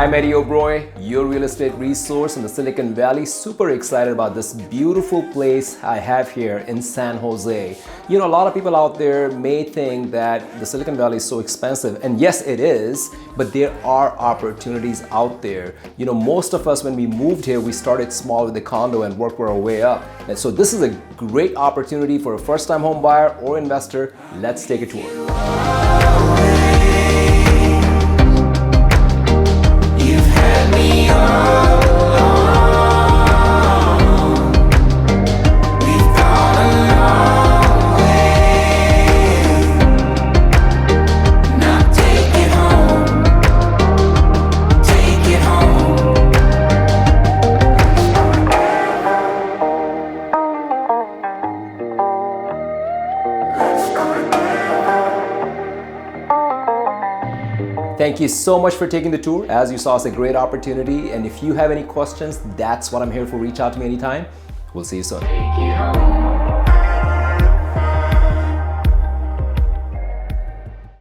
I'm Eddie O'Broy, your real estate resource in the Silicon Valley. Super excited about this beautiful place I have here in San Jose. You know, a lot of people out there may think that the Silicon Valley is so expensive, and yes, it is, but there are opportunities out there. You know, most of us, when we moved here, we started small with a condo and worked our way up. And so this is a great opportunity for a first-time home buyer or investor. Let's take a tour. Thank you so much for taking the tour. As you saw, it's a great opportunity. And if you have any questions, that's what I'm here for. Reach out to me anytime. We'll see you soon.